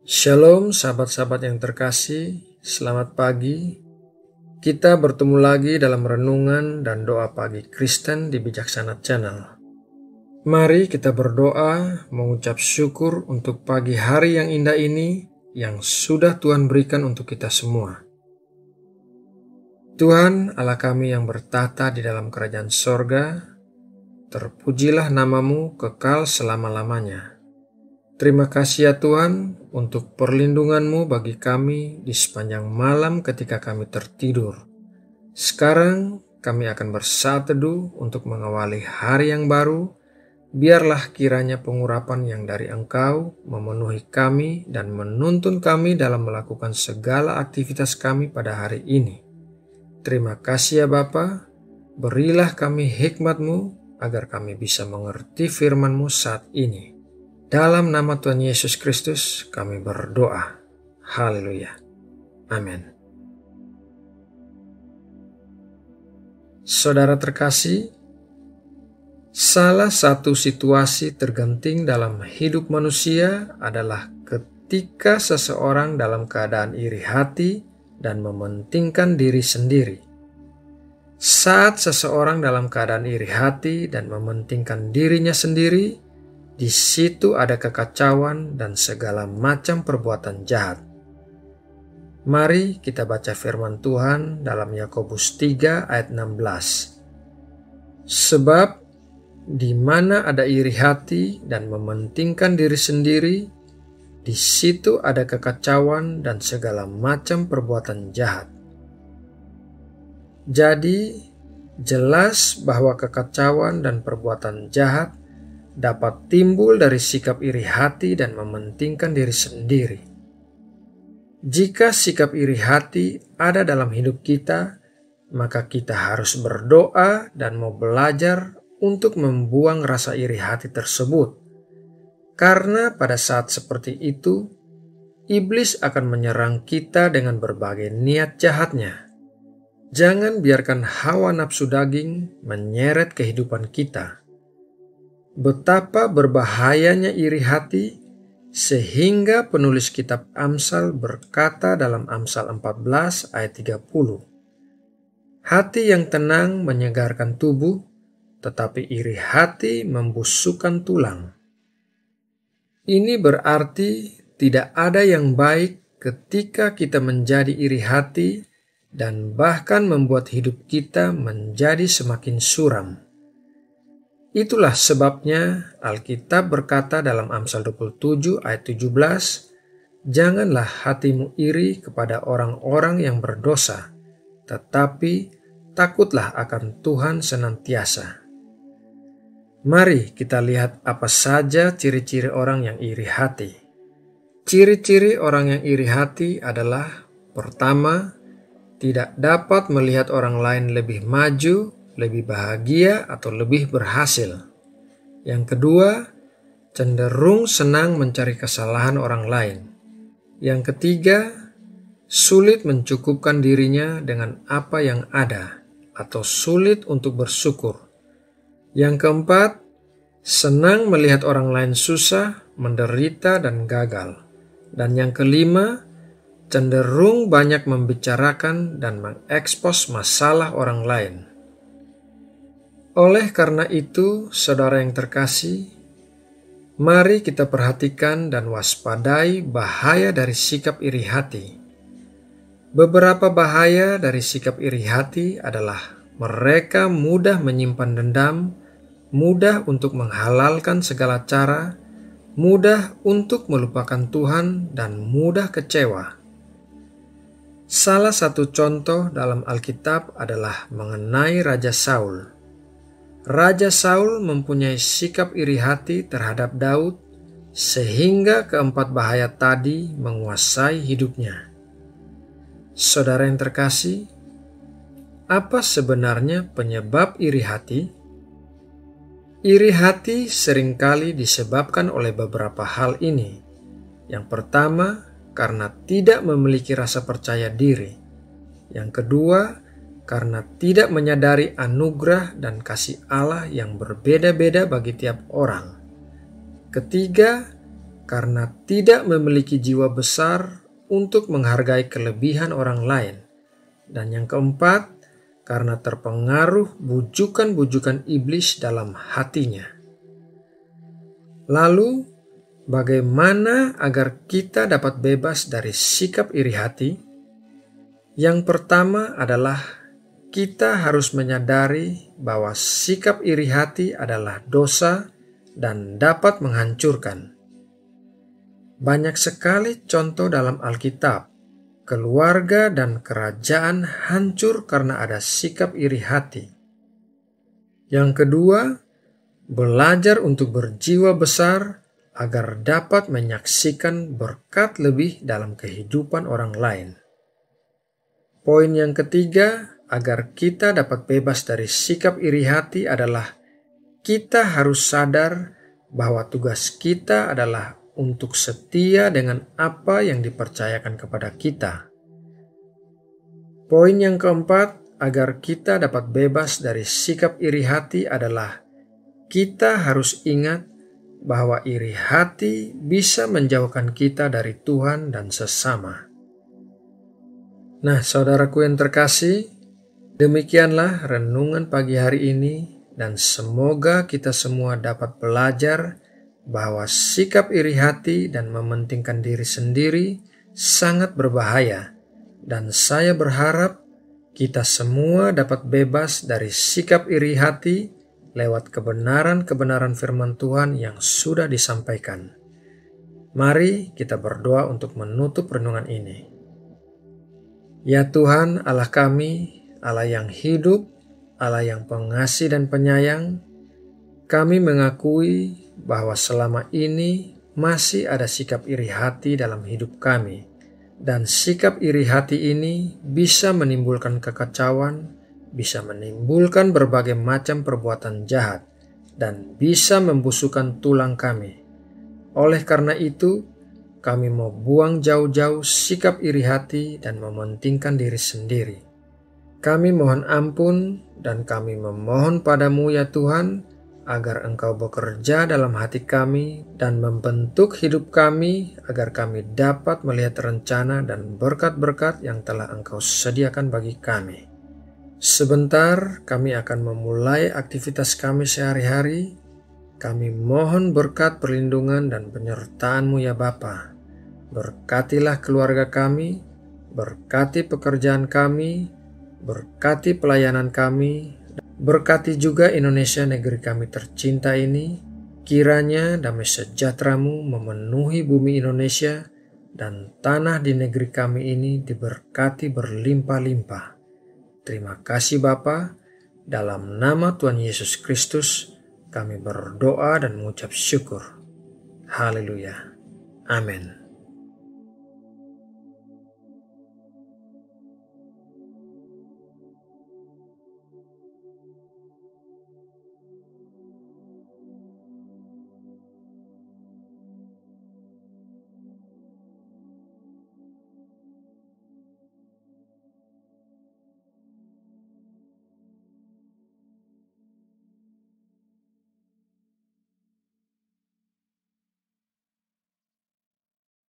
Shalom sahabat-sahabat yang terkasih, selamat pagi. Kita bertemu lagi dalam renungan dan doa pagi Kristen di Bijaksana Channel. Mari kita berdoa mengucap syukur untuk pagi hari yang indah ini yang sudah Tuhan berikan untuk kita semua. Tuhan Allah kami yang bertata di dalam kerajaan sorga, terpujilah namamu kekal selama-lamanya. Terima kasih ya Tuhan untuk perlindungan-Mu bagi kami di sepanjang malam ketika kami tertidur. Sekarang kami akan bersaat teduh untuk mengawali hari yang baru. Biarlah kiranya pengurapan yang dari Engkau memenuhi kami dan menuntun kami dalam melakukan segala aktivitas kami pada hari ini. Terima kasih ya Bapa, berilah kami hikmat-Mu agar kami bisa mengerti firman-Mu saat ini. Dalam nama Tuhan Yesus Kristus kami berdoa. Haleluya. Amin. Saudara terkasih, salah satu situasi tergenting dalam hidup manusia adalah ketika seseorang dalam keadaan iri hati dan mementingkan diri sendiri. Saat seseorang dalam keadaan iri hati dan mementingkan dirinya sendiri, di situ ada kekacauan dan segala macam perbuatan jahat. Mari kita baca firman Tuhan dalam Yakobus 3 ayat 16. Sebab di mana ada iri hati dan mementingkan diri sendiri, di situ ada kekacauan dan segala macam perbuatan jahat. Jadi, jelas bahwa kekacauan dan perbuatan jahat dapat timbul dari sikap iri hati dan mementingkan diri sendiri. Jika sikap iri hati ada dalam hidup kita, maka kita harus berdoa dan mau belajar untuk membuang rasa iri hati tersebut. Karena pada saat seperti itu, iblis akan menyerang kita dengan berbagai niat jahatnya. Jangan biarkan hawa nafsu daging menyeret kehidupan kita. Betapa berbahayanya iri hati, sehingga penulis kitab Amsal berkata dalam Amsal 14 ayat 30. Hati yang tenang menyegarkan tubuh, tetapi iri hati membusukkan tulang. Ini berarti tidak ada yang baik ketika kita menjadi iri hati dan bahkan membuat hidup kita menjadi semakin suram. Itulah sebabnya Alkitab berkata dalam Amsal 27 ayat 17, janganlah hatimu iri kepada orang-orang yang berdosa, tetapi takutlah akan Tuhan senantiasa. Mari kita lihat apa saja ciri-ciri orang yang iri hati. Ciri-ciri orang yang iri hati adalah, pertama, tidak dapat melihat orang lain lebih maju, lebih bahagia atau lebih berhasil. Yang kedua, cenderung senang mencari kesalahan orang lain. Yang ketiga, sulit mencukupkan dirinya dengan apa yang ada atau sulit untuk bersyukur. Yang keempat, senang melihat orang lain susah, menderita dan gagal. Dan yang kelima, cenderung banyak membicarakan dan mengekspos masalah orang lain. Oleh karena itu, saudara yang terkasih, mari kita perhatikan dan waspadai bahaya dari sikap iri hati. Beberapa bahaya dari sikap iri hati adalah mereka mudah menyimpan dendam, mudah untuk menghalalkan segala cara, mudah untuk melupakan Tuhan, dan mudah kecewa. Salah satu contoh dalam Alkitab adalah mengenai Raja Saul. Raja Saul mempunyai sikap iri hati terhadap Daud, sehingga keempat bahaya tadi menguasai hidupnya. Saudara yang terkasih, apa sebenarnya penyebab iri hati? Iri hati seringkali disebabkan oleh beberapa hal ini. Yang pertama, karena tidak memiliki rasa percaya diri. Yang kedua, karena tidak menyadari anugerah dan kasih Allah yang berbeda-beda bagi tiap orang. Ketiga, karena tidak memiliki jiwa besar untuk menghargai kelebihan orang lain. Dan yang keempat, karena terpengaruh bujukan-bujukan iblis dalam hatinya. Lalu, bagaimana agar kita dapat bebas dari sikap iri hati? Yang pertama adalah kita harus menyadari bahwa sikap iri hati adalah dosa dan dapat menghancurkan. Banyak sekali contoh dalam Alkitab, keluarga dan kerajaan hancur karena ada sikap iri hati. Yang kedua, belajar untuk berjiwa besar agar dapat menyaksikan berkat lebih dalam kehidupan orang lain. Poin yang ketiga, agar kita dapat bebas dari sikap iri hati adalah kita harus sadar bahwa tugas kita adalah untuk setia dengan apa yang dipercayakan kepada kita. Poin yang keempat, agar kita dapat bebas dari sikap iri hati adalah kita harus ingat bahwa iri hati bisa menjauhkan kita dari Tuhan dan sesama. Nah, saudaraku yang terkasih, demikianlah renungan pagi hari ini, dan semoga kita semua dapat belajar bahwa sikap iri hati dan mementingkan diri sendiri sangat berbahaya, dan saya berharap kita semua dapat bebas dari sikap iri hati lewat kebenaran-kebenaran firman Tuhan yang sudah disampaikan. Mari kita berdoa untuk menutup renungan ini. Ya Tuhan Allah kami, Allah yang hidup, Allah yang pengasih dan penyayang, kami mengakui bahwa selama ini masih ada sikap iri hati dalam hidup kami, dan sikap iri hati ini bisa menimbulkan kekacauan, bisa menimbulkan berbagai macam perbuatan jahat, dan bisa membusukkan tulang kami. Oleh karena itu, kami mau buang jauh-jauh sikap iri hati dan mementingkan diri sendiri. Kami mohon ampun dan kami memohon padamu ya Tuhan, agar Engkau bekerja dalam hati kami dan membentuk hidup kami agar kami dapat melihat rencana dan berkat-berkat yang telah Engkau sediakan bagi kami. Sebentar kami akan memulai aktivitas kami sehari-hari. Kami mohon berkat perlindungan dan penyertaan-Mu ya Bapa. Berkatilah keluarga kami, berkati pekerjaan kami, berkati pelayanan kami, berkati juga Indonesia negeri kami tercinta ini. Kiranya damai sejahtera-Mu memenuhi bumi Indonesia dan tanah di negeri kami ini diberkati berlimpah-limpah. Terima kasih Bapa, dalam nama Tuhan Yesus Kristus kami berdoa dan mengucap syukur. Haleluya. Amin.